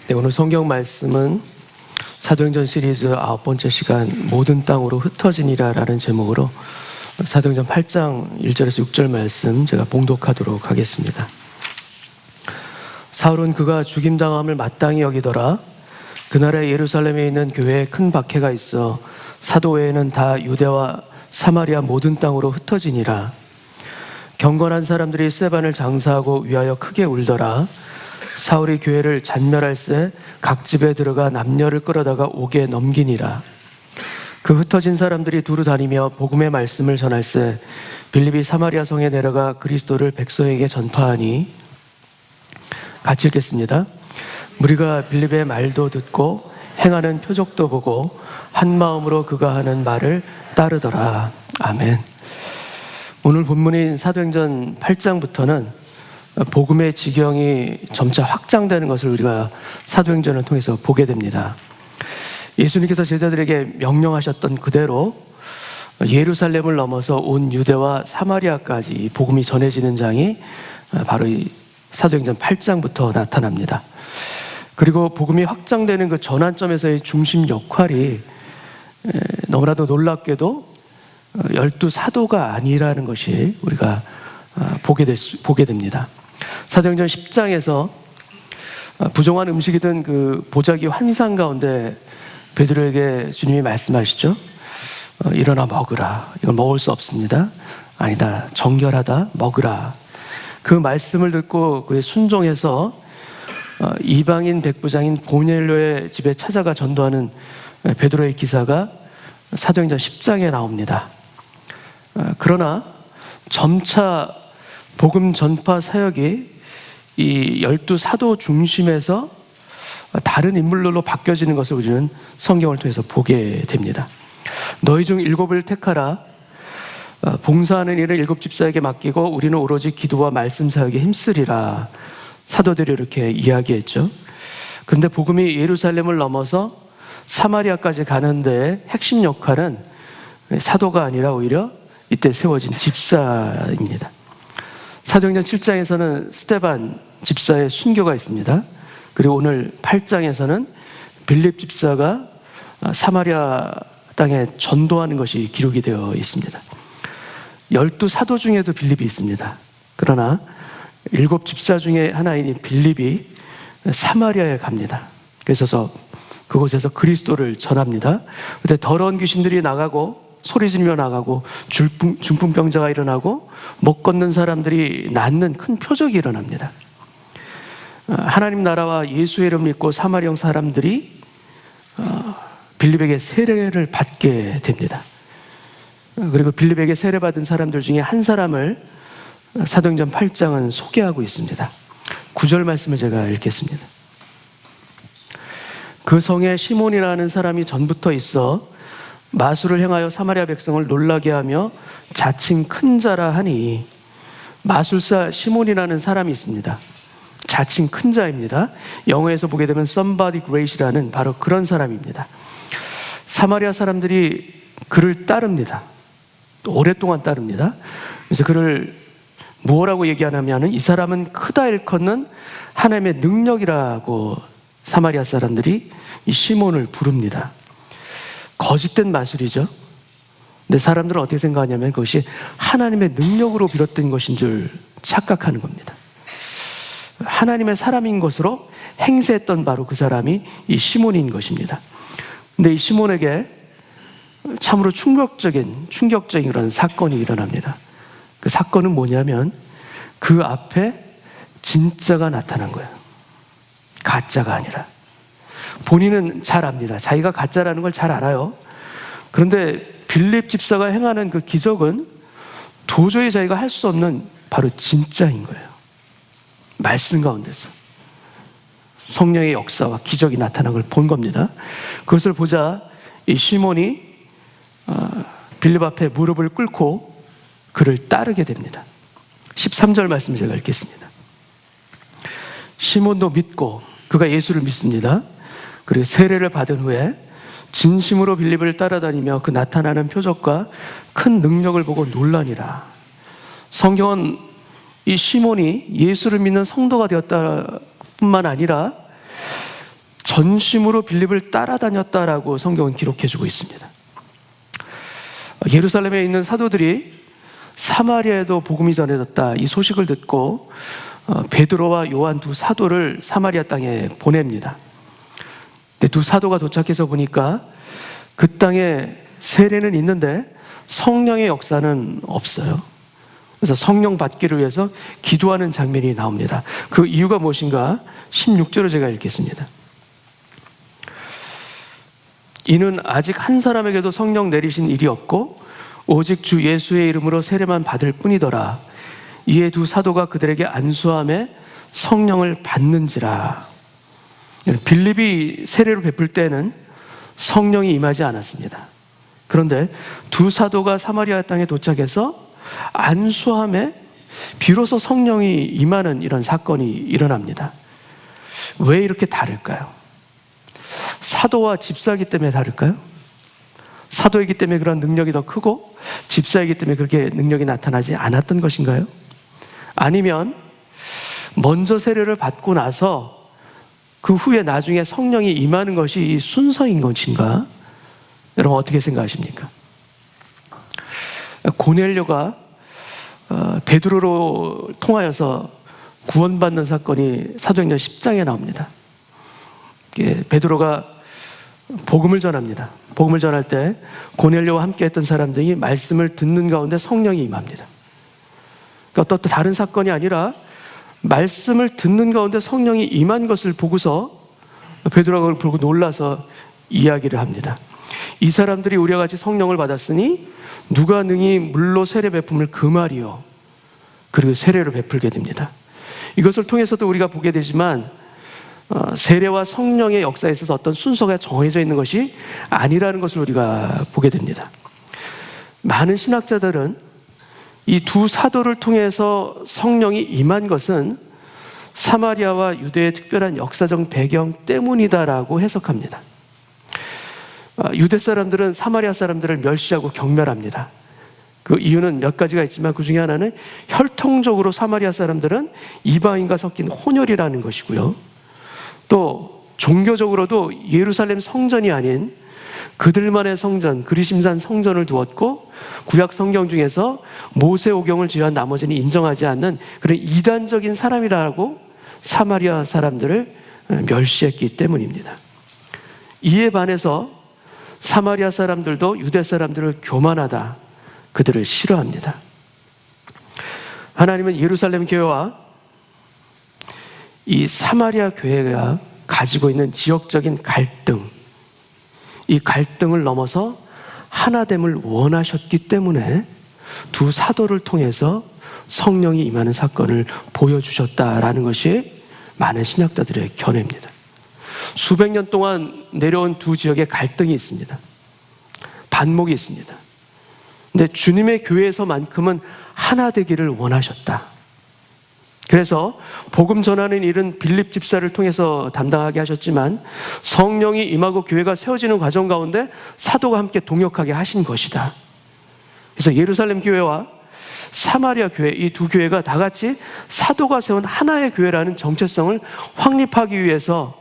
네, 오늘 성경 말씀은 사도행전 시리즈 9번째 시간 모든 땅으로 흩어지니라 라는 제목으로 사도행전 8장 1절에서 6절 말씀 제가 봉독하도록 하겠습니다. 사울은 그가 죽임당함을 마땅히 여기더라. 그날에 예루살렘에 있는 교회에 큰 박해가 있어 사도 외에는 다 유대와 사마리아 모든 땅으로 흩어지니라. 경건한 사람들이 스데반을 장사하고 위하여 크게 울더라. 사울이 교회를 잔멸할새 각 집에 들어가 남녀를 끌어다가 옥에 넘기니라. 그 흩어진 사람들이 두루 다니며 복음의 말씀을 전할새 빌립이 사마리아 성에 내려가 그리스도를 백성에게 전파하니. 같이 읽겠습니다. 무리가 빌립의 말도 듣고 행하는 표적도 보고 한 마음으로 그가 하는 말을 따르더라. 아멘. 오늘 본문인 사도행전 8장부터는 복음의 지경이 점차 확장되는 것을 우리가 사도행전을 통해서 보게 됩니다. 예수님께서 제자들에게 명령하셨던 그대로 예루살렘을 넘어서 온 유대와 사마리아까지 복음이 전해지는 장이 바로 이 사도행전 8장부터 나타납니다. 그리고 복음이 확장되는 그 전환점에서의 중심 역할이 너무나도 놀랍게도 12사도가 아니라는 것이 우리가 보게 됩니다. 사도행전 10장에서 부정한 음식이든 그 보자기 환상 가운데 베드로에게 주님이 말씀하시죠. 일어나 먹으라. 이걸 먹을 수 없습니다. 아니다. 정결하다. 먹으라. 그 말씀을 듣고 그에 순종해서 이방인 백부장인 고넬료의 집에 찾아가 전도하는 베드로의 기사가 사도행전 10장에 나옵니다. 그러나 점차 복음 전파 사역이 이 12사도 중심에서 다른 인물로 바뀌어지는 것을 우리는 성경을 통해서 보게 됩니다. 너희 중 7을 택하라. 봉사하는 일을 7 집사에게 맡기고 우리는 오로지 기도와 말씀 사역에 힘쓰리라. 사도들이 이렇게 이야기했죠. 그런데 복음이 예루살렘을 넘어서 사마리아까지 가는데 핵심 역할은 사도가 아니라 오히려 이때 세워진 집사입니다. 사도행전 7장에서는 스데반 집사의 순교가 있습니다. 그리고 오늘 8장에서는 빌립 집사가 사마리아 땅에 전도하는 것이 기록이 되어 있습니다. 12사도 중에도 빌립이 있습니다. 그러나 7 집사 중에 하나인 빌립이 사마리아에 갑니다. 그래서 그곳에서 그리스도를 전합니다. 그때 더러운 귀신들이 나가고 소리 지르며 나가고 중풍병자가 일어나고 못 걷는 사람들이 낫는 큰 표적이 일어납니다. 하나님 나라와 예수의 이름을 믿고 사마리아 사람들이 빌립에게 세례를 받게 됩니다. 그리고 빌립에게 세례받은 사람들 중에 한 사람을 사도행전 8장은 소개하고 있습니다. 9절 말씀을 제가 읽겠습니다. 그 성에 시몬이라는 사람이 전부터 있어 마술을 행하여 사마리아 백성을 놀라게 하며 자칭 큰 자라 하니. 마술사 시몬이라는 사람이 있습니다. 자칭 큰 자입니다. 영어에서 보게 되면 somebody great이라는 바로 그런 사람입니다. 사마리아 사람들이 그를 따릅니다. 또 오랫동안 따릅니다. 그래서 그를 뭐라고 얘기하냐면 이 사람은 크다 일컫는 하나님의 능력이라고 사마리아 사람들이 이 시몬을 부릅니다. 거짓된 마술이죠. 근데 사람들은 어떻게 생각하냐면 그것이 하나님의 능력으로 비롯된 것인 줄 착각하는 겁니다. 하나님의 사람인 것으로 행세했던 바로 그 사람이 이 시몬인 것입니다. 근데 이 시몬에게 참으로 충격적인 그런 사건이 일어납니다. 그 사건은 뭐냐면 그 앞에 진짜가 나타난 거예요. 가짜가 아니라. 본인은 잘 압니다. 자기가 가짜라는 걸 잘 알아요. 그런데 빌립 집사가 행하는 그 기적은 도저히 자기가 할 수 없는 바로 진짜인 거예요. 말씀 가운데서 성령의 역사와 기적이 나타난 걸 본 겁니다. 그것을 보자 이 시몬이 빌립 앞에 무릎을 꿇고 그를 따르게 됩니다. 13절 말씀을 제가 읽겠습니다. 시몬도 믿고 그가 예수를 믿습니다. 그리고 세례를 받은 후에 진심으로 빌립을 따라다니며 그 나타나는 표적과 큰 능력을 보고 놀라니라. 성경은 이 시몬이 예수를 믿는 성도가 되었다 뿐만 아니라 전심으로 빌립을 따라다녔다라고 성경은 기록해주고 있습니다. 예루살렘에 있는 사도들이 사마리아에도 복음이 전해졌다 이 소식을 듣고 베드로와 요한 두 사도를 사마리아 땅에 보냅니다. 근데 두 사도가 도착해서 보니까 그 땅에 세례는 있는데 성령의 역사는 없어요. 그래서 성령 받기를 위해서 기도하는 장면이 나옵니다. 그 이유가 무엇인가 16절을 제가 읽겠습니다. 이는 아직 한 사람에게도 성령 내리신 일이 없고 오직 주 예수의 이름으로 세례만 받을 뿐이더라. 이에 두 사도가 그들에게 안수함에 성령을 받는지라. 빌립이 세례를 베풀 때는 성령이 임하지 않았습니다. 그런데 두 사도가 사마리아 땅에 도착해서 안수함에 비로소 성령이 임하는 이런 사건이 일어납니다. 왜 이렇게 다를까요? 사도와 집사이기 때문에 다를까요? 사도이기 때문에 그런 능력이 더 크고 집사이기 때문에 그렇게 능력이 나타나지 않았던 것인가요? 아니면 먼저 세례를 받고 나서 그 후에 나중에 성령이 임하는 것이 순서인 것인가? 여러분 어떻게 생각하십니까? 고넬료가 베드로로 통하여서 구원받는 사건이 사도행전 10장에 나옵니다. 베드로가 복음을 전합니다. 복음을 전할 때 고넬료와 함께 했던 사람들이 말씀을 듣는 가운데 성령이 임합니다. 그러니까 또 다른 사건이 아니라 말씀을 듣는 가운데 성령이 임한 것을 보고서 베드로가 그걸 보고 놀라서 이야기를 합니다. 이 사람들이 우리와 같이 성령을 받았으니 누가 능히 물로 세례 베품을 금하리요. 그리고 세례를 베풀게 됩니다. 이것을 통해서도 우리가 보게 되지만 세례와 성령의 역사에 있어서 어떤 순서가 정해져 있는 것이 아니라는 것을 우리가 보게 됩니다. 많은 신학자들은 이 두 사도를 통해서 성령이 임한 것은 사마리아와 유대의 특별한 역사적 배경 때문이다라고 해석합니다. 유대 사람들은 사마리아 사람들을 멸시하고 경멸합니다. 그 이유는 몇 가지가 있지만 그 중에 하나는 혈통적으로 사마리아 사람들은 이방인과 섞인 혼혈이라는 것이고요. 또 종교적으로도 예루살렘 성전이 아닌 그들만의 성전, 그리심산 성전을 두었고 구약 성경 중에서 모세오경을 제외한 나머지는 인정하지 않는 그런 이단적인 사람이라고 사마리아 사람들을 멸시했기 때문입니다. 이에 반해서 사마리아 사람들도 유대 사람들을 교만하다, 그들을 싫어합니다. 하나님은 예루살렘 교회와 이 사마리아 교회가 가지고 있는 지역적인 갈등, 이 갈등을 넘어서 하나됨을 원하셨기 때문에 두 사도를 통해서 성령이 임하는 사건을 보여주셨다라는 것이 많은 신학자들의 견해입니다. 수백 년 동안 내려온 두 지역의 갈등이 있습니다. 반목이 있습니다. 근데 주님의 교회에서만큼은 하나 되기를 원하셨다. 그래서 복음 전하는 일은 빌립 집사를 통해서 담당하게 하셨지만 성령이 임하고 교회가 세워지는 과정 가운데 사도가 함께 동역하게 하신 것이다. 그래서 예루살렘 교회와 사마리아 교회, 이 두 교회가 다 같이 사도가 세운 하나의 교회라는 정체성을 확립하기 위해서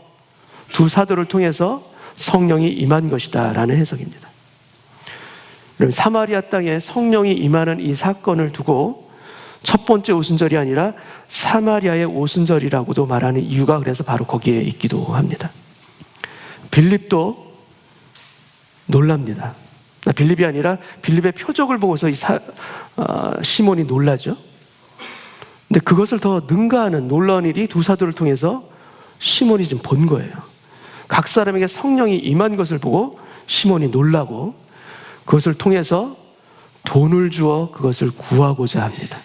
두 사도를 통해서 성령이 임한 것이다 라는 해석입니다. 그럼 사마리아 땅에 성령이 임하는 이 사건을 두고 첫 번째 오순절이 아니라 사마리아의 오순절이라고도 말하는 이유가 그래서 바로 거기에 있기도 합니다. 빌립도 놀랍니다. 빌립이 아니라 빌립의 표적을 보고서 시몬이 놀라죠. 근데 그것을 더 능가하는 놀라운 일이 두 사도를 통해서 시몬이 지금 본 거예요. 각 사람에게 성령이 임한 것을 보고 시몬이 놀라고 그것을 통해서 돈을 주어 그것을 구하고자 합니다.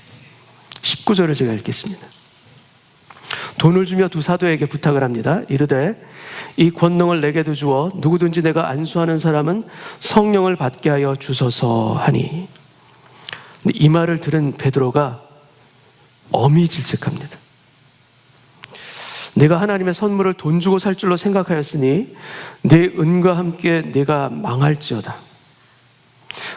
19절을 제가 읽겠습니다. 돈을 주며 두 사도에게 부탁을 합니다. 이르되 이 권능을 내게도 주어 누구든지 내가 안수하는 사람은 성령을 받게 하여 주소서 하니. 이 말을 들은 베드로가 엄히 질책합니다. 내가 하나님의 선물을 돈 주고 살 줄로 생각하였으니 내 은과 함께 내가 망할지어다.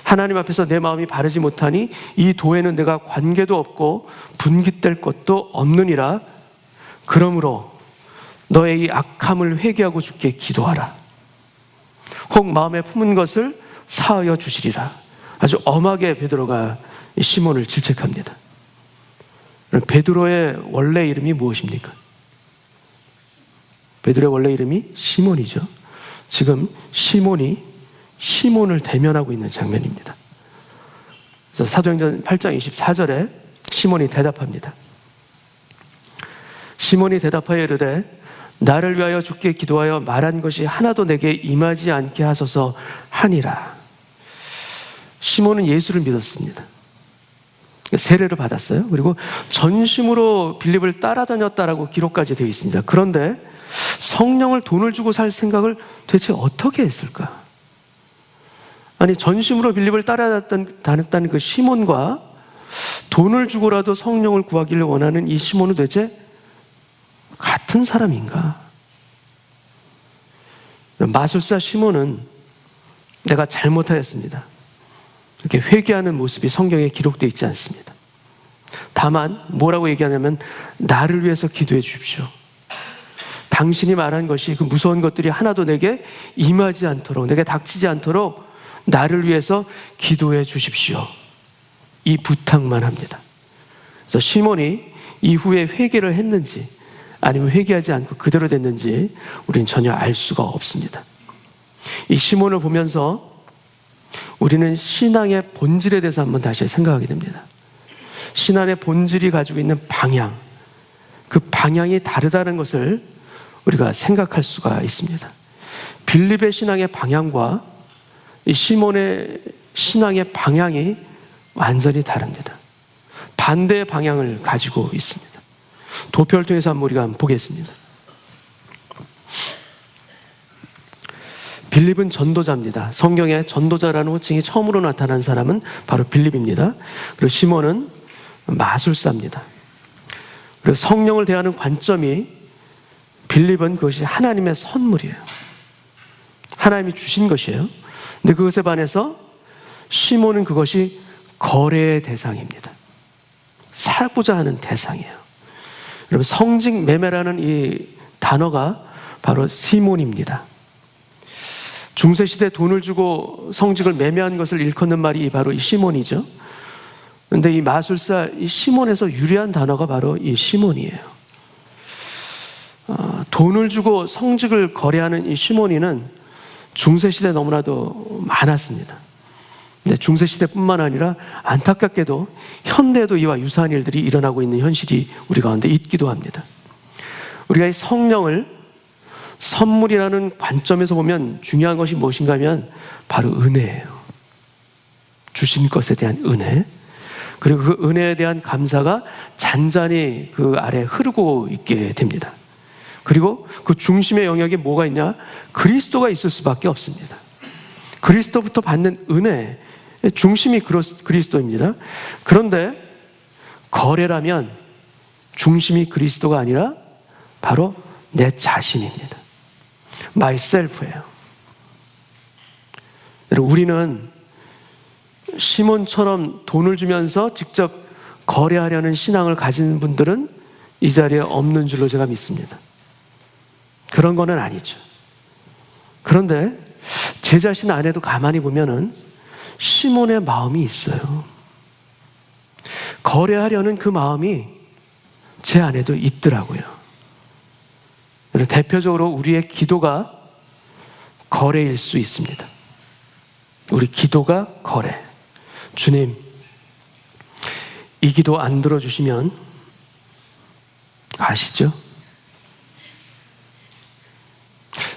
하나님 앞에서 내 마음이 바르지 못하니 이 도에는 내가 관계도 없고 분깃될 것도 없느니라. 그러므로 너의 이 악함을 회개하고 주께 기도하라. 혹 마음에 품은 것을 사하여 주시리라. 아주 엄하게 베드로가 시몬을 질책합니다. 베드로의 원래 이름이 무엇입니까? 베드로의 원래 이름이 시몬이죠. 지금 시몬이 시몬을 대면하고 있는 장면입니다. 그래서 사도행전 8장 24절에 시몬이 대답합니다. 시몬이 대답하여 이르되 나를 위하여 주께 기도하여 말한 것이 하나도 내게 임하지 않게 하소서 하니라. 시몬은 예수를 믿었습니다. 세례를 받았어요. 그리고 전심으로 빌립을 따라다녔다라고 기록까지 되어 있습니다. 그런데 성령을 돈을 주고 살 생각을 대체 어떻게 했을까? 아니, 전심으로 빌립을 따라다녔다는 그 시몬과 돈을 주고라도 성령을 구하기를 원하는 이 시몬은 대체 같은 사람인가? 마술사 시몬은 내가 잘못하였습니다, 이렇게 회개하는 모습이 성경에 기록되어 있지 않습니다. 다만 뭐라고 얘기하냐면 나를 위해서 기도해 주십시오. 당신이 말한 것이 그 무서운 것들이 하나도 내게 임하지 않도록, 내게 닥치지 않도록 나를 위해서 기도해 주십시오. 이 부탁만 합니다. 그래서 시몬이 이후에 회개를 했는지 아니면 회개하지 않고 그대로 됐는지 우리는 전혀 알 수가 없습니다. 이 시몬을 보면서 우리는 신앙의 본질에 대해서 한번 다시 생각하게 됩니다. 신앙의 본질이 가지고 있는 방향, 그 방향이 다르다는 것을 우리가 생각할 수가 있습니다. 빌립의 신앙의 방향과 이 시몬의 신앙의 방향이 완전히 다릅니다. 반대의 방향을 가지고 있습니다. 도표를 통해서 한번 우리가 보겠습니다. 빌립은 전도자입니다. 성경에 전도자라는 호칭이 처음으로 나타난 사람은 바로 빌립입니다. 그리고 시몬은 마술사입니다. 그리고 성령을 대하는 관점이, 빌립은 그것이 하나님의 선물이에요. 하나님이 주신 것이에요. 근데 그것에 반해서 시몬은 그것이 거래의 대상입니다. 사고자 하는 대상이에요. 여러분, 성직 매매라는 이 단어가 바로 시몬입니다. 중세시대 돈을 주고 성직을 매매한 것을 일컫는 말이 바로 이 시몬이죠. 그런데 이 마술사 이 시몬에서 유래한 단어가 바로 이 시몬이에요. 돈을 주고 성직을 거래하는 이 시몬이는 중세시대 너무나도 많았습니다. 근데 중세시대뿐만 아니라 안타깝게도 현대에도 이와 유사한 일들이 일어나고 있는 현실이 우리 가운데 있기도 합니다. 우리가 이 성령을 선물이라는 관점에서 보면 중요한 것이 무엇인가 하면 바로 은혜예요. 주신 것에 대한 은혜, 그리고 그 은혜에 대한 감사가 잔잔히 그 아래 흐르고 있게 됩니다. 그리고 그 중심의 영역에 뭐가 있냐? 그리스도가 있을 수밖에 없습니다. 그리스도부터 받는 은혜, 중심이 그리스도입니다. 그런데 거래라면 중심이 그리스도가 아니라 바로 내 자신입니다. myself예요. 우리는 시몬처럼 돈을 주면서 직접 거래하려는 신앙을 가진 분들은 이 자리에 없는 줄로 제가 믿습니다. 그런 거는 아니죠. 그런데 제 자신 안에도 가만히 보면은 시몬의 마음이 있어요. 거래하려는 그 마음이 제 안에도 있더라고요. 대표적으로 우리의 기도가 거래일 수 있습니다. 우리 기도가 거래. 주님, 이 기도 안 들어주시면 아시죠?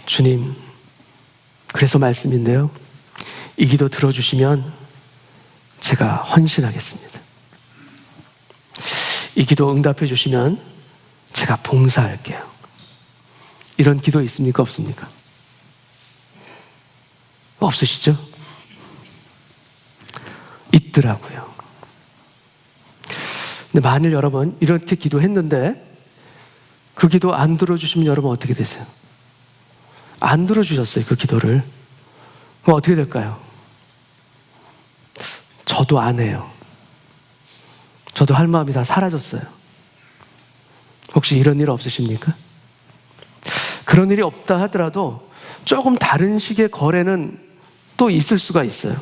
주님, 그래서 말씀인데요, 이 기도 들어주시면 제가 헌신하겠습니다. 이 기도 응답해 주시면 제가 봉사할게요. 이런 기도 있습니까? 없습니까? 없으시죠? 있더라고요. 근데 만일 여러분 이렇게 기도했는데 그 기도 안 들어주시면 여러분 어떻게 되세요? 안 들어주셨어요, 그 기도를. 그럼 어떻게 될까요? 저도 안 해요. 저도 할 마음이 다 사라졌어요. 혹시 이런 일 없으십니까? 그런 일이 없다 하더라도 조금 다른 식의 거래는 또 있을 수가 있어요.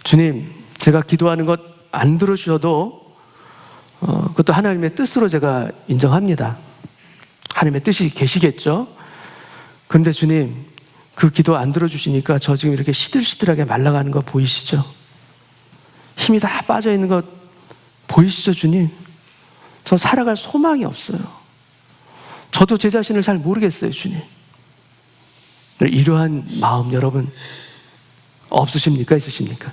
주님, 제가 기도하는 것 안 들어주셔도 그것도 하나님의 뜻으로 제가 인정합니다. 하나님의 뜻이 계시겠죠. 그런데 주님, 그 기도 안 들어주시니까 저 지금 이렇게 시들시들하게 말라가는 거 보이시죠? 힘이 다 빠져있는 것 보이시죠, 주님? 저 살아갈 소망이 없어요. 저도 제 자신을 잘 모르겠어요, 주님. 이러한 마음 여러분 없으십니까? 있으십니까?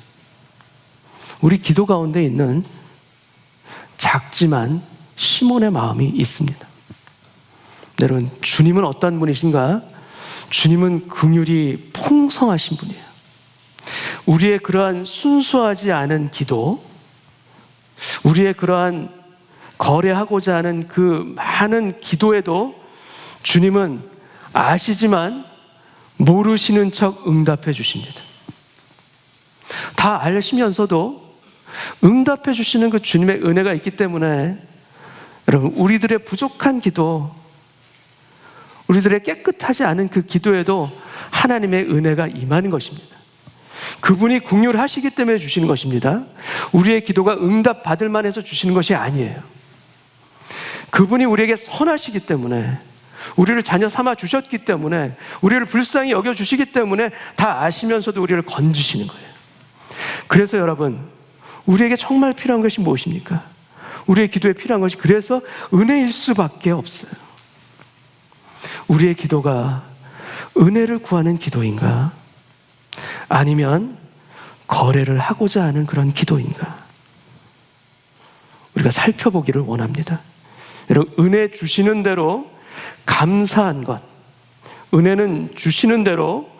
우리 기도 가운데 있는 작지만 시몬의 마음이 있습니다. 여러분, 주님은 어떤 분이신가? 주님은 긍휼이 풍성하신 분이에요. 우리의 그러한 순수하지 않은 기도, 우리의 그러한 거래하고자 하는 그 많은 기도에도 주님은 아시지만 모르시는 척 응답해 주십니다. 다 아시면서도 응답해 주시는 그 주님의 은혜가 있기 때문에 여러분, 우리들의 부족한 기도, 우리들의 깨끗하지 않은 그 기도에도 하나님의 은혜가 임하는 것입니다. 그분이 긍휼하시기 때문에 주시는 것입니다. 우리의 기도가 응답받을 만해서 주시는 것이 아니에요. 그분이 우리에게 선하시기 때문에, 우리를 자녀 삼아 주셨기 때문에, 우리를 불쌍히 여겨주시기 때문에 다 아시면서도 우리를 건지시는 거예요. 그래서 여러분, 우리에게 정말 필요한 것이 무엇입니까? 우리의 기도에 필요한 것이 그래서 은혜일 수밖에 없어요. 우리의 기도가 은혜를 구하는 기도인가? 아니면 거래를 하고자 하는 그런 기도인가? 우리가 살펴보기를 원합니다. 여러분, 은혜 주시는 대로 감사한 것, 은혜는 주시는 대로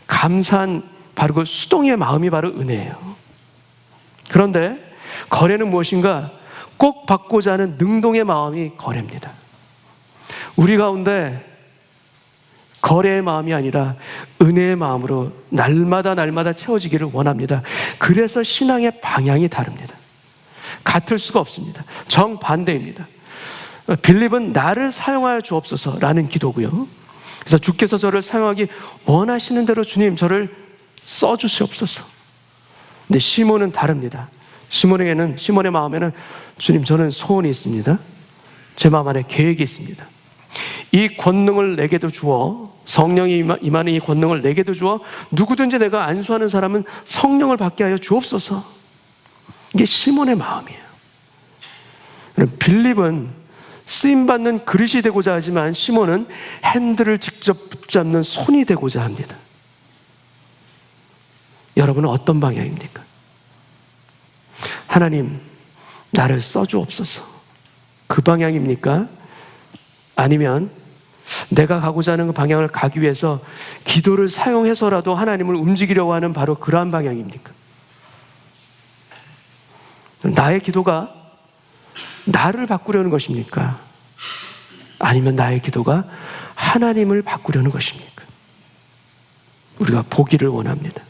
감사한 바로 그 수동의 마음이 바로 은혜예요. 그런데 거래는 무엇인가? 꼭 받고자 하는 능동의 마음이 거래입니다. 우리 가운데 거래의 마음이 아니라 은혜의 마음으로 날마다 채워지기를 원합니다. 그래서 신앙의 방향이 다릅니다. 같을 수가 없습니다. 정반대입니다. 빌립은 나를 사용하여 주옵소서라는 기도고요. 그래서 주께서 저를 사용하기 원하시는 대로 주님 저를 써주시옵소서. 근데 시몬은 다릅니다. 시몬의 마음에는 주님, 저는 소원이 있습니다. 제 마음 안에 계획이 있습니다. 이 권능을 내게도 주어, 성령이 임하는 이 권능을 내게도 주어 누구든지 내가 안수하는 사람은 성령을 받게 하여 주옵소서. 이게 시몬의 마음이에요. 빌립은 쓰임받는 그릇이 되고자 하지만 시몬은 핸들을 직접 붙잡는 손이 되고자 합니다. 여러분은 어떤 방향입니까? 하나님, 나를 써주옵소서. 그 방향입니까? 아니면 내가 가고자 하는 그 방향을 가기 위해서 기도를 사용해서라도 하나님을 움직이려고 하는 바로 그러한 방향입니까? 나의 기도가 나를 바꾸려는 것입니까? 아니면 나의 기도가 하나님을 바꾸려는 것입니까? 우리가 보기를 원합니다.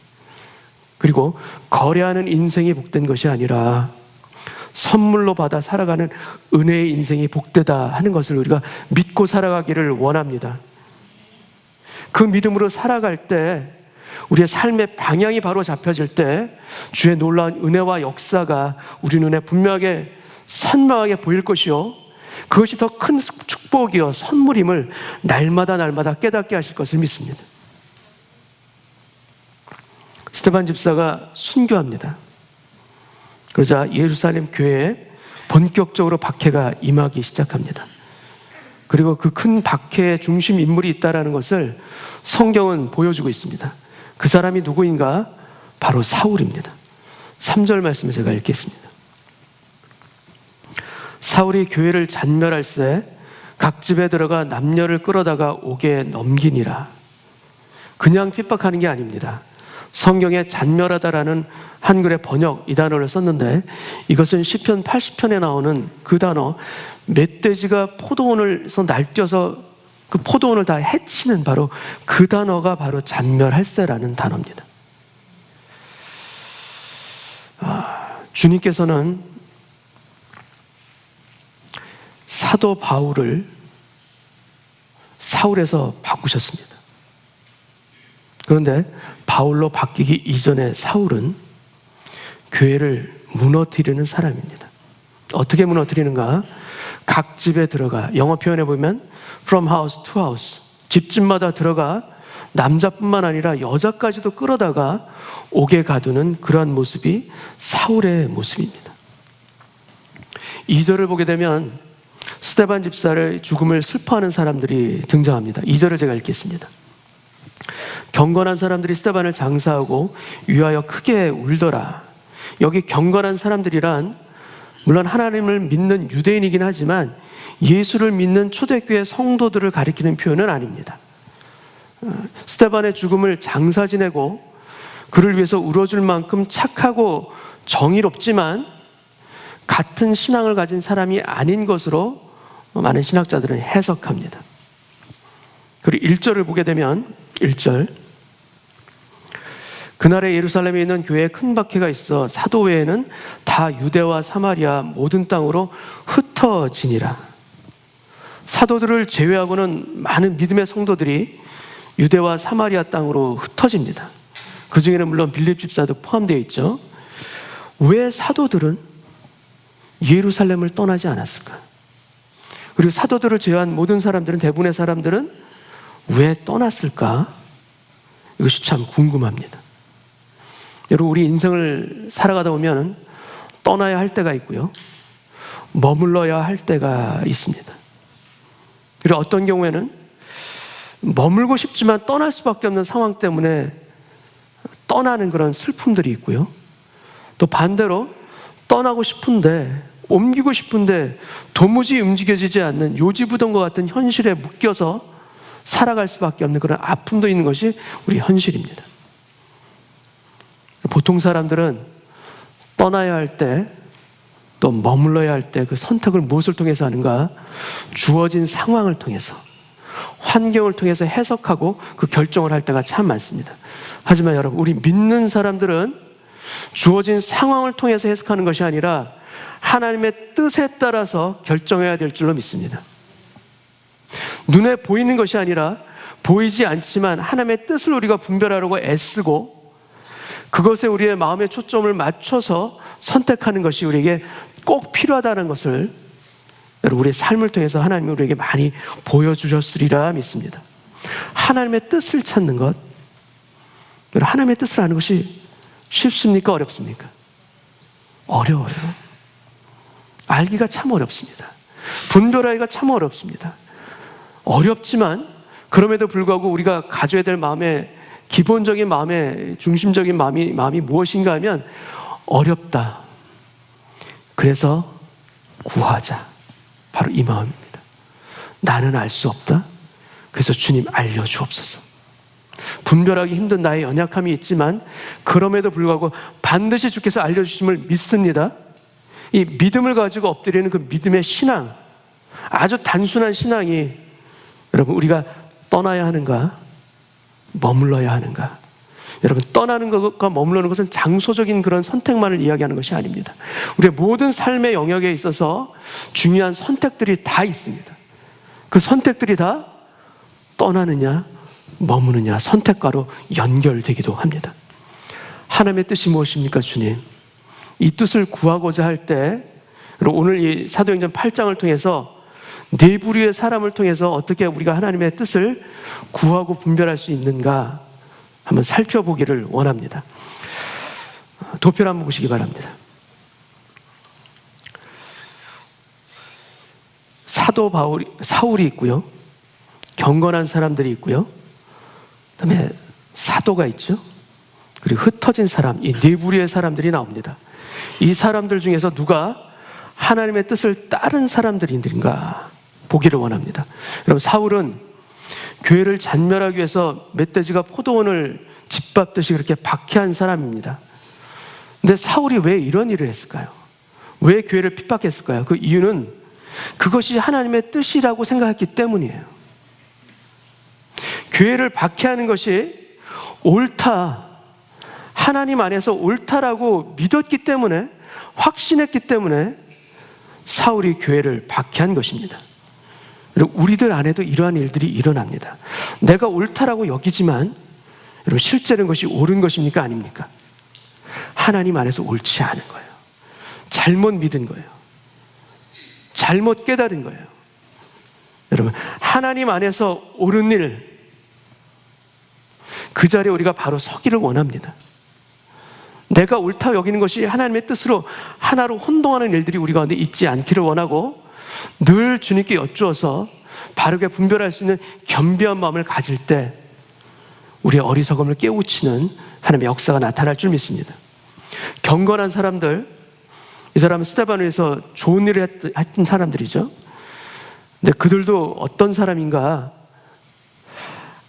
그리고 거래하는 인생이 복된 것이 아니라 선물로 받아 살아가는 은혜의 인생이 복되다 하는 것을 우리가 믿고 살아가기를 원합니다. 그 믿음으로 살아갈 때 우리의 삶의 방향이 바로 잡혀질 때 주의 놀라운 은혜와 역사가 우리 눈에 분명하게 선명하게 보일 것이요, 그것이 더 큰 축복이요 선물임을 날마다 깨닫게 하실 것을 믿습니다. 스테반 집사가 순교합니다. 그러자 예루살렘 교회에 본격적으로 박해가 임하기 시작합니다. 그리고 그 큰 박해의 중심 인물이 있다는 것을 성경은 보여주고 있습니다. 그 사람이 누구인가? 바로 사울입니다. 3절 말씀을 제가 읽겠습니다. 사울이 교회를 잔멸할세 각 집에 들어가 남녀를 끌어다가 옥에 넘기니라. 그냥 핍박하는 게 아닙니다. 성경에 잔멸하다라는 한글의 번역, 이 단어를 썼는데 이것은 시편 80편에 나오는 그 단어, 멧돼지가 포도원에서 날뛰어서 그 포도원을 다 해치는 바로 그 단어가 바로 잔멸할세라는 단어입니다. 주님께서는 사울에서 바꾸셨습니다. 그런데 바울로 바뀌기 이전에 사울은 교회를 무너뜨리는 사람입니다. 어떻게 무너뜨리는가? 각 집에 들어가, 영어 표현에 보면 from house to house, 집집마다 들어가 남자뿐만 아니라 여자까지도 끌어다가 옥에 가두는 그러한 모습이 사울의 모습입니다. 2절을 보게 되면 스데반 집사의 죽음을 슬퍼하는 사람들이 등장합니다. 2절을 제가 읽겠습니다. 경건한 사람들이 스데반을 장사하고 위하여 크게 울더라. 여기 경건한 사람들이란 물론 하나님을 믿는 유대인이긴 하지만 예수를 믿는 초대교회 성도들을 가리키는 표현은 아닙니다. 스데반의 죽음을 장사 지내고 그를 위해서 울어줄 만큼 착하고 정의롭지만 같은 신앙을 가진 사람이 아닌 것으로 많은 신학자들은 해석합니다. 그리고 1절을 보게 되면 1절, 그날에 예루살렘에 있는 교회에 큰 박해가 있어 사도 외에는 다 유대와 사마리아 모든 땅으로 흩어지니라. 사도들을 제외하고는 많은 믿음의 성도들이 유대와 사마리아 땅으로 흩어집니다. 그 중에는 물론 빌립 집사도 포함되어 있죠. 왜 사도들은 예루살렘을 떠나지 않았을까? 그리고 사도들을 제외한 모든 사람들은, 대부분의 사람들은 왜 떠났을까? 이것이 참 궁금합니다. 여러분, 우리 인생을 살아가다 보면 떠나야 할 때가 있고요, 머물러야 할 때가 있습니다. 그리고 어떤 경우에는 머물고 싶지만 떠날 수밖에 없는 상황 때문에 떠나는 그런 슬픔들이 있고요, 또 반대로 떠나고 싶은데, 옮기고 싶은데 도무지 움직여지지 않는 요지부동과 같은 현실에 묶여서 살아갈 수밖에 없는 그런 아픔도 있는 것이 우리 현실입니다. 보통 사람들은 떠나야 할 때, 또 머물러야 할 때 그 선택을 무엇을 통해서 하는가? 주어진 상황을 통해서, 환경을 통해서 해석하고 그 결정을 할 때가 참 많습니다. 하지만 여러분, 우리 믿는 사람들은 주어진 상황을 통해서 해석하는 것이 아니라 하나님의 뜻에 따라서 결정해야 될 줄로 믿습니다. 눈에 보이는 것이 아니라 보이지 않지만 하나님의 뜻을 우리가 분별하려고 애쓰고 그것에 우리의 마음의 초점을 맞춰서 선택하는 것이 우리에게 꼭 필요하다는 것을 여러분, 우리의 삶을 통해서 하나님이 우리에게 많이 보여주셨으리라 믿습니다. 하나님의 뜻을 찾는 것, 여러분, 하나님의 뜻을 아는 것이 쉽습니까? 어렵습니까? 어려워요. 알기가 참 어렵습니다. 분별하기가 참 어렵습니다. 어렵지만 그럼에도 불구하고 우리가 가져야 될 마음의 기본적인 마음의 중심적인 마음이 무엇인가 하면 어렵다. 그래서 구하자. 바로 이 마음입니다. 나는 알 수 없다. 그래서 주님 알려주옵소서. 분별하기 힘든 나의 연약함이 있지만 그럼에도 불구하고 반드시 주께서 알려주심을 믿습니다. 이 믿음을 가지고 엎드리는 그 믿음의 신앙, 아주 단순한 신앙이 여러분, 우리가 떠나야 하는가, 머물러야 하는가? 여러분, 떠나는 것과 머무르는 것은 장소적인 그런 선택만을 이야기하는 것이 아닙니다. 우리의 모든 삶의 영역에 있어서 중요한 선택들이 다 있습니다. 그 선택들이 다 떠나느냐 머무느냐 선택과로 연결되기도 합니다. 하나님의 뜻이 무엇입니까, 주님? 이 뜻을 구하고자 할 때, 오늘 이 사도행전 8장을 통해서 네 부류의 사람을 통해서 어떻게 우리가 하나님의 뜻을 구하고 분별할 수 있는가 한번 살펴보기를 원합니다. 도표를 한번 보시기 바랍니다. 사울이 있고요, 경건한 사람들이 있고요, 그다음에 사도가 있죠. 그리고 흩어진 사람, 이 네 부류의 사람들이 나옵니다. 이 사람들 중에서 누가 하나님의 뜻을 따른 사람들인가 보기를 원합니다. 여러분, 사울은 교회를 잔멸하기 위해서 멧돼지가 포도원을 짓밟듯이 그렇게 박해한 사람입니다. 근데 사울이 왜 이런 일을 했을까요? 왜 교회를 핍박했을까요? 그 이유는 그것이 하나님의 뜻이라고 생각했기 때문이에요. 교회를 박해하는 것이 옳다, 하나님 안에서 옳다라고 믿었기 때문에, 확신했기 때문에 사울이 교회를 박해한 것입니다. 여러분, 우리들 안에도 이러한 일들이 일어납니다. 내가 옳다라고 여기지만 여러분, 실제는 것이 옳은 것입니까? 아닙니까? 하나님 안에서 옳지 않은 거예요. 잘못 믿은 거예요. 잘못 깨달은 거예요. 여러분, 하나님 안에서 옳은 일, 그 자리에 우리가 바로 서기를 원합니다. 내가 옳다 여기는 것이 하나님의 뜻으로 하나로 혼동하는 일들이 우리 가운데 있지 않기를 원하고, 늘 주님께 여쭈어서 바르게 분별할 수 있는 겸비한 마음을 가질 때 우리의 어리석음을 깨우치는 하나님의 역사가 나타날 줄 믿습니다. 경건한 사람들, 이 사람은 스데반에서 좋은 일을 했던 사람들이죠. 근데 그들도 어떤 사람인가?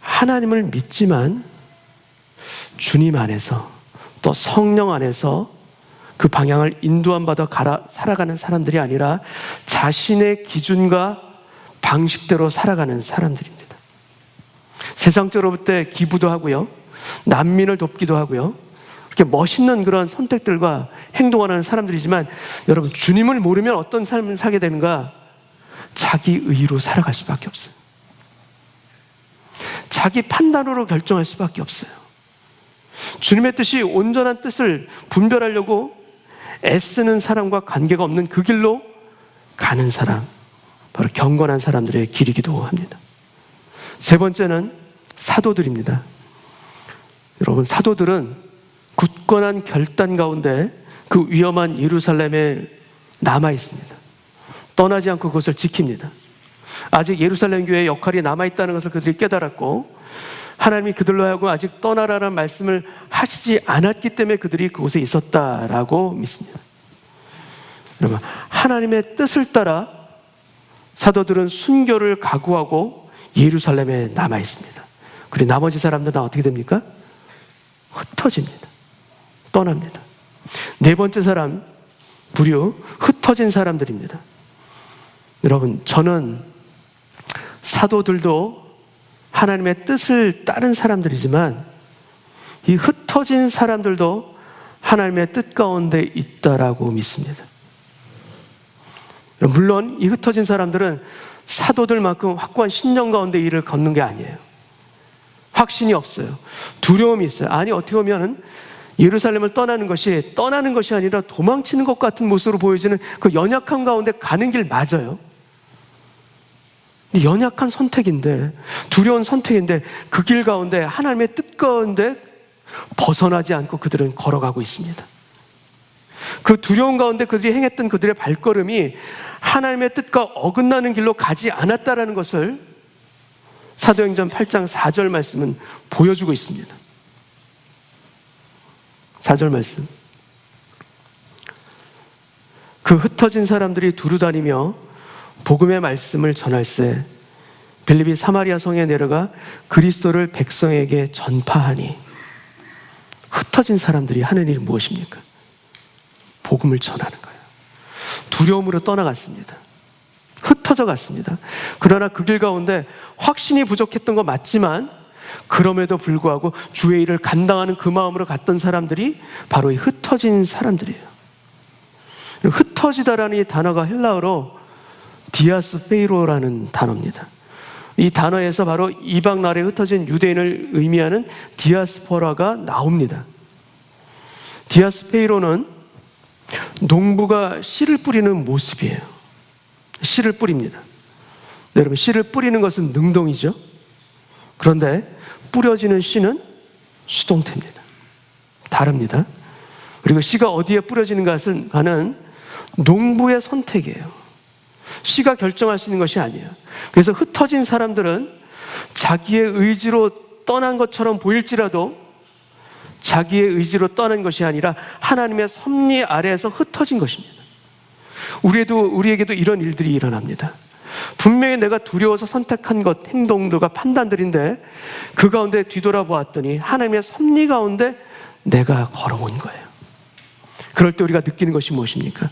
하나님을 믿지만 주님 안에서 또 성령 안에서 그 방향을 인도함 받아 살아가는 사람들이 아니라 자신의 기준과 방식대로 살아가는 사람들입니다. 세상적으로 볼 때 기부도 하고요, 난민을 돕기도 하고요, 이렇게 멋있는 그런 선택들과 행동하는 사람들이지만, 여러분, 주님을 모르면 어떤 삶을 살게 되는가? 자기 의로 살아갈 수밖에 없어요. 자기 판단으로 결정할 수밖에 없어요. 주님의 뜻이 온전한 뜻을 분별하려고 애쓰는 사람과 관계가 없는 그 길로 가는 사람, 바로 경건한 사람들의 길이기도 합니다. 세 번째는 사도들입니다. 여러분, 사도들은 굳건한 결단 가운데 그 위험한 예루살렘에 남아 있습니다. 떠나지 않고 그것을 지킵니다. 아직 예루살렘 교회의 역할이 남아있다는 것을 그들이 깨달았고, 하나님이 그들로 하여금 아직 떠나라는 말씀을 하시지 않았기 때문에 그들이 그곳에 있었다라고 믿습니다. 여러분, 하나님의 뜻을 따라 사도들은 순교를 각오하고 예루살렘에 남아 있습니다. 그리고 나머지 사람들은 어떻게 됩니까? 흩어집니다. 떠납니다. 네 번째 사람, 부류 흩어진 사람들입니다. 여러분, 저는 사도들도 하나님의 뜻을 따른 사람들이지만 이 흩어진 사람들도 하나님의 뜻 가운데 있다라고 믿습니다. 물론 이 흩어진 사람들은 사도들만큼 확고한 신념 가운데 일을 걷는 게 아니에요. 확신이 없어요. 두려움이 있어요. 아니, 어떻게 보면 예루살렘을 떠나는 것이 아니라 도망치는 것 같은 모습으로 보여지는 그 연약한 가운데 가는 길 맞아요. 연약한 선택인데, 두려운 선택인데, 그 길 가운데 하나님의 뜻 가운데 벗어나지 않고 그들은 걸어가고 있습니다. 그 두려움 가운데 그들이 행했던 그들의 발걸음이 하나님의 뜻과 어긋나는 길로 가지 않았다라는 것을 사도행전 8장 4절 말씀은 보여주고 있습니다. 4절 말씀. 그 흩어진 사람들이 두루 다니며 복음의 말씀을 전할세 빌립이 사마리아 성에 내려가 그리스도를 백성에게 전파하니. 흩어진 사람들이 하는 일이 무엇입니까? 복음을 전하는 거예요. 두려움으로 떠나갔습니다. 흩어져 갔습니다. 그러나 그 길 가운데 확신이 부족했던 거 맞지만 그럼에도 불구하고 주의 일을 감당하는 그 마음으로 갔던 사람들이 바로 이 흩어진 사람들이에요. 흩어지다라는 이 단어가 헬라어로 디아스페이로라는 단어입니다. 이 단어에서 바로 이방 나라에 흩어진 유대인을 의미하는 디아스포라가 나옵니다. 디아스페이로는 농부가 씨를 뿌리는 모습이에요. 씨를 뿌립니다. 네, 여러분, 씨를 뿌리는 것은 능동이죠. 그런데 뿌려지는 씨는 수동태입니다. 다릅니다. 그리고 씨가 어디에 뿌려지는가는 농부의 선택이에요. 씨가 결정할 수 있는 것이 아니에요. 그래서 흩어진 사람들은 자기의 의지로 떠난 것처럼 보일지라도 자기의 의지로 떠난 것이 아니라 하나님의 섭리 아래에서 흩어진 것입니다. 우리에게도 이런 일들이 일어납니다. 분명히 내가 두려워서 선택한 것, 행동들과 판단들인데 그 가운데 뒤돌아보았더니 하나님의 섭리 가운데 내가 걸어온 거예요. 그럴 때 우리가 느끼는 것이 무엇입니까?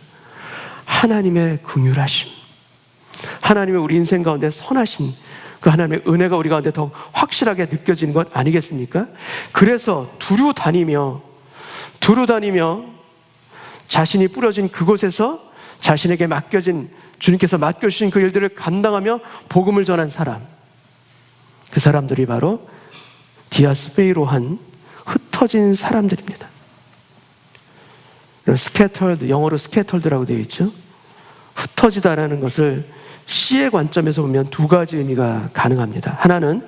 하나님의 긍휼하심, 하나님의 우리 인생 가운데 선하신 그 하나님의 은혜가 우리 가운데 더 확실하게 느껴지는 것 아니겠습니까? 그래서 두루 다니며 자신이 뿌려진 그곳에서 자신에게 맡겨진 주님께서 맡겨주신 그 일들을 감당하며 복음을 전한 사람, 그 사람들이 바로 디아스페이로한 흩어진 사람들입니다. 스캐터드, 영어로 스캐터드라고 되어 있죠. 흩어지다라는 것을 시의 관점에서 보면 두 가지 의미가 가능합니다. 하나는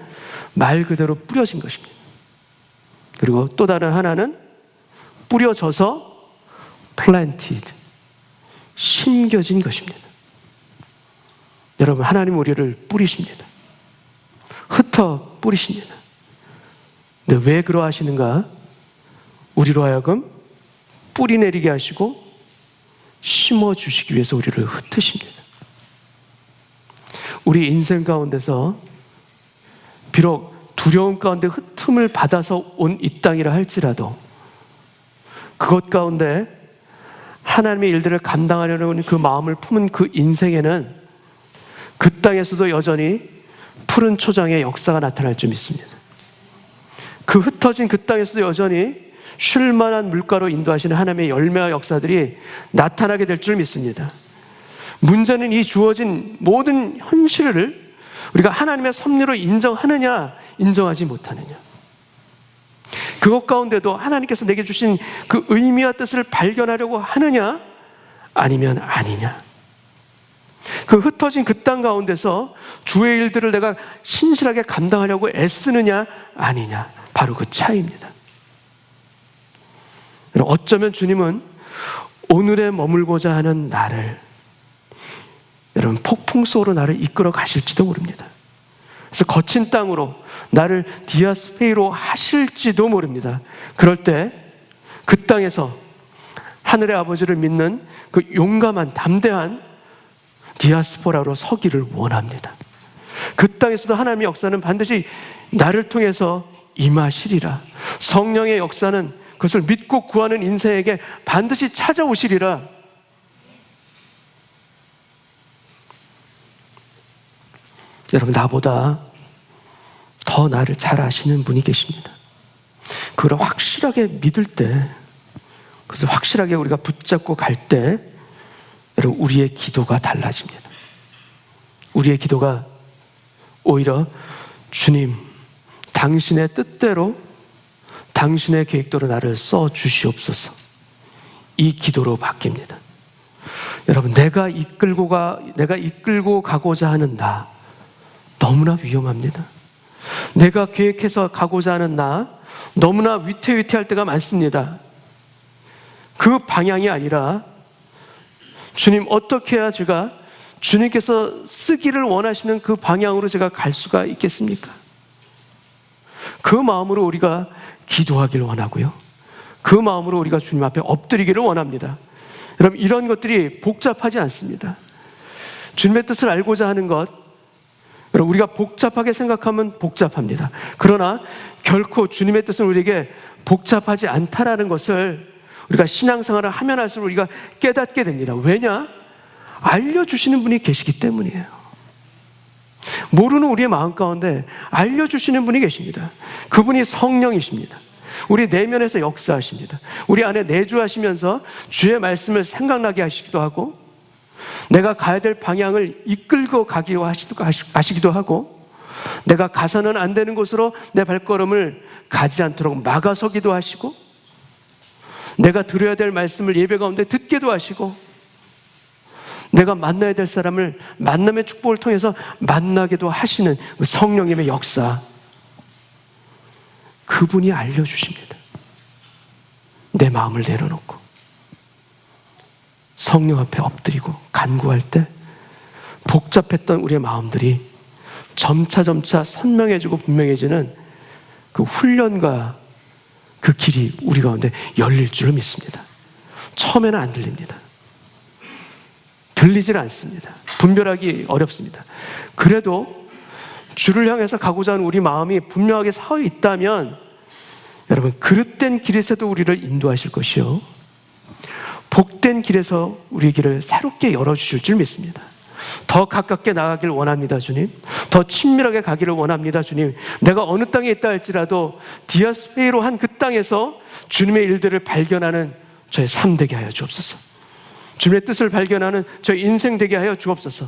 말 그대로 뿌려진 것입니다. 그리고 또 다른 하나는 뿌려져서 planted, 심겨진 것입니다. 여러분, 하나님 우리를 뿌리십니다. 흩어 뿌리십니다. 근데 왜 그러하시는가? 우리로 하여금 뿌리 내리게 하시고 심어주시기 위해서 우리를 흩으십니다. 우리 인생 가운데서 비록 두려움 가운데 흩음을 받아서 온 이 땅이라 할지라도 그것 가운데 하나님의 일들을 감당하려는 그 마음을 품은 그 인생에는 그 땅에서도 여전히 푸른 초장의 역사가 나타날 줄 믿습니다. 그 흩어진 그 땅에서도 여전히 쉴만한 물가로 인도하시는 하나님의 열매와 역사들이 나타나게 될 줄 믿습니다. 문제는 이 주어진 모든 현실을 우리가 하나님의 섭리로 인정하느냐, 인정하지 못하느냐. 그것 가운데도 하나님께서 내게 주신 그 의미와 뜻을 발견하려고 하느냐, 아니면 아니냐. 그 흩어진 그 땅 가운데서 주의 일들을 내가 신실하게 감당하려고 애쓰느냐, 아니냐. 바로 그 차이입니다. 어쩌면 주님은 오늘에 머물고자 하는 나를, 여러분, 폭풍 속으로 나를 이끌어 가실지도 모릅니다. 그래서 거친 땅으로 나를 디아스페이로 하실지도 모릅니다. 그럴 때 그 땅에서 하늘의 아버지를 믿는 그 용감한 담대한 디아스포라로 서기를 원합니다. 그 땅에서도 하나님의 역사는 반드시 나를 통해서 임하시리라. 성령의 역사는 그것을 믿고 구하는 인생에게 반드시 찾아오시리라. 여러분, 나보다 더 나를 잘 아시는 분이 계십니다. 그걸 확실하게 믿을 때, 그것을 확실하게 우리가 붙잡고 갈 때, 여러분, 우리의 기도가 달라집니다. 우리의 기도가 오히려 주님, 당신의 뜻대로, 당신의 계획대로 나를 써 주시옵소서, 이 기도로 바뀝니다. 여러분, 내가 이끌고 가고자 하는 나, 너무나 위험합니다. 내가 계획해서 가고자 하는 나, 너무나 위태위태할 때가 많습니다. 그 방향이 아니라 주님, 어떻게 해야 제가 주님께서 쓰기를 원하시는 그 방향으로 제가 갈 수가 있겠습니까? 그 마음으로 우리가 기도하기를 원하고요, 그 마음으로 우리가 주님 앞에 엎드리기를 원합니다. 여러분, 이런 것들이 복잡하지 않습니다. 주님의 뜻을 알고자 하는 것, 여러분, 우리가 복잡하게 생각하면 복잡합니다. 그러나 결코 주님의 뜻은 우리에게 복잡하지 않다라는 것을 우리가 신앙생활을 하면 할수록 우리가 깨닫게 됩니다. 왜냐? 알려주시는 분이 계시기 때문이에요. 모르는 우리의 마음 가운데 알려주시는 분이 계십니다. 그분이 성령이십니다. 우리 내면에서 역사하십니다. 우리 안에 내주하시면서 주의 말씀을 생각나게 하시기도 하고, 내가 가야 될 방향을 이끌고 가기도 하시기도 하고, 내가 가서는 안 되는 곳으로 내 발걸음을 가지 않도록 막아서기도 하시고, 내가 들어야 될 말씀을 예배 가운데 듣기도 하시고, 내가 만나야 될 사람을 만남의 축복을 통해서 만나기도 하시는 그 성령님의 역사, 그분이 알려주십니다. 내 마음을 내려놓고 성령 앞에 엎드리고 간구할 때 복잡했던 우리의 마음들이 점차 선명해지고 분명해지는 그 훈련과 그 길이 우리 가운데 열릴 줄 믿습니다. 처음에는 안 들립니다. 들리질 않습니다. 분별하기 어렵습니다. 그래도 주를 향해서 가고자 하는 우리 마음이 분명하게 서 있다면, 여러분, 그릇된 길에서도 우리를 인도하실 것이요, 복된 길에서 우리의 길을 새롭게 열어주실 줄 믿습니다. 더 가깝게 나가길 원합니다, 주님. 더 친밀하게 가기를 원합니다, 주님. 내가 어느 땅에 있다 할지라도 디아스페이로 한 그 땅에서 주님의 일들을 발견하는 저의 삶 되게 하여 주옵소서. 주님의 뜻을 발견하는 저 인생 되게 하여 주옵소서.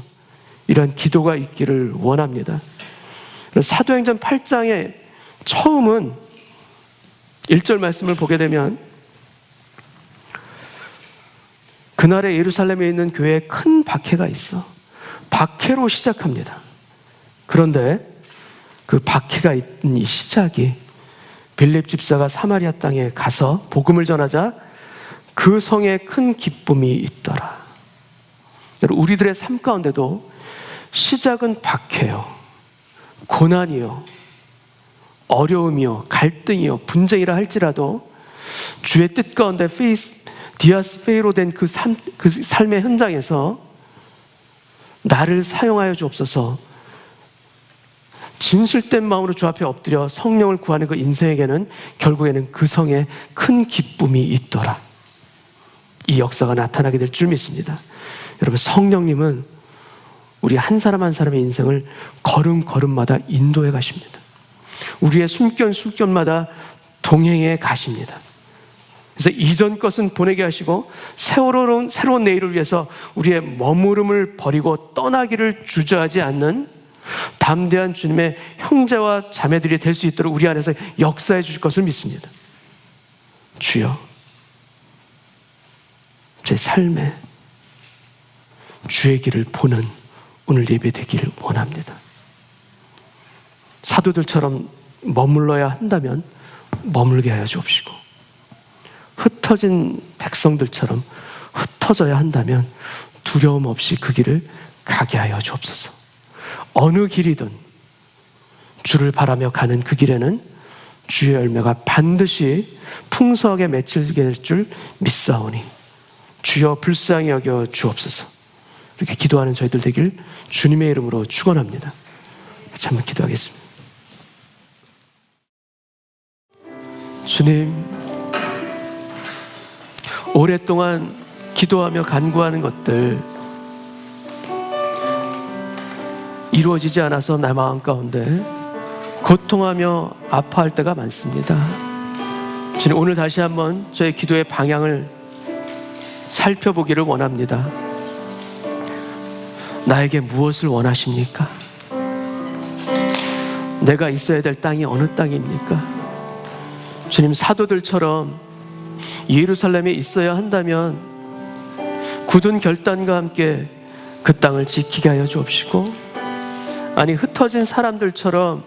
이런 기도가 있기를 원합니다. 사도행전 8장의 처음은 1절 말씀을 보게 되면 그날에 예루살렘에 있는 교회에 큰 박해가 있어. 박해로 시작합니다. 그런데 그 박해가 있는 이 시작이 빌립 집사가 사마리아 땅에 가서 복음을 전하자 그 성에 큰 기쁨이 있더라. 우리들의 삶 가운데도 시작은 박해요, 고난이요, 어려움이요, 갈등이요, 분쟁이라 할지라도 주의 뜻 가운데 디아스 페이로 된 그 삶의 현장에서 나를 사용하여 주옵소서. 진실된 마음으로 주 앞에 엎드려 성령을 구하는 그 인생에게는 결국에는 그 성에 큰 기쁨이 있더라. 이 역사가 나타나게 될 줄 믿습니다. 여러분, 성령님은 우리 한 사람 한 사람의 인생을 걸음걸음마다 인도해 가십니다. 우리의 숨결숨결마다 동행해 가십니다. 그래서 이전 것은 보내게 하시고 새로운 내일을 위해서 우리의 머무름을 버리고 떠나기를 주저하지 않는 담대한 주님의 형제와 자매들이 될 수 있도록 우리 안에서 역사해 주실 것을 믿습니다. 주여, 제 삶에 주의 길을 보는 오늘 예배 되기를 원합니다. 사도들처럼 머물러야 한다면 머물게 하여 주옵시고, 흩어진 백성들처럼 흩어져야 한다면 두려움 없이 그 길을 가게 하여 주옵소서. 어느 길이든 주를 바라며 가는 그 길에는 주의 열매가 반드시 풍성하게 맺히게 될 줄 믿사오니 주여 불쌍히 여겨 주옵소서. 이렇게 기도하는 저희들 되길 주님의 이름으로 축원합니다. 같이 한번 기도하겠습니다. 주님, 오랫동안 기도하며 간구하는 것들 이루어지지 않아서 내 마음 가운데 고통하며 아파할 때가 많습니다. 주님, 오늘 다시 한번 저의 기도의 방향을 살펴보기를 원합니다. 나에게 무엇을 원하십니까? 내가 있어야 될 땅이 어느 땅입니까? 주님, 사도들처럼 예루살렘에 있어야 한다면 굳은 결단과 함께 그 땅을 지키게 하여 주옵시고, 아니 흩어진 사람들처럼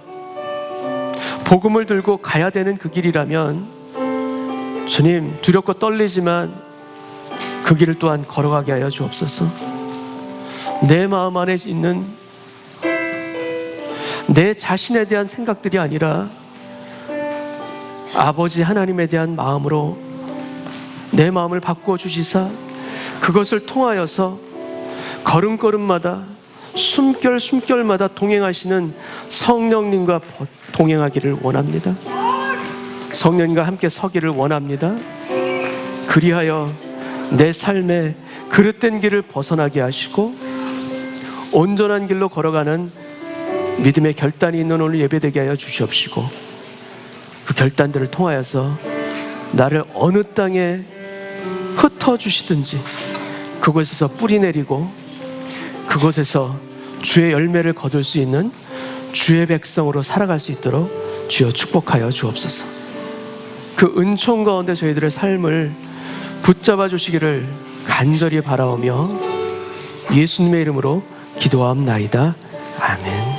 복음을 들고 가야 되는 그 길이라면 주님, 두렵고 떨리지만 그 길을 또한 걸어가게 하여 주옵소서. 내 마음 안에 있는 내 자신에 대한 생각들이 아니라 아버지 하나님에 대한 마음으로 내 마음을 바꾸어 주시사 그것을 통하여서 걸음걸음마다 숨결숨결마다 동행하시는 성령님과 동행하기를 원합니다. 성령님과 함께 서기를 원합니다. 그리하여 내 삶의 그릇된 길을 벗어나게 하시고 온전한 길로 걸어가는 믿음의 결단이 있는 오늘 예배되게 하여 주시옵시고, 그 결단들을 통하여서 나를 어느 땅에 흩어주시든지 그곳에서 뿌리 내리고 그곳에서 주의 열매를 거둘 수 있는 주의 백성으로 살아갈 수 있도록 주여 축복하여 주옵소서. 그 은총 가운데 저희들의 삶을 붙잡아 주시기를 간절히 바라오며 예수님의 이름으로 기도하옵나이다. 아멘.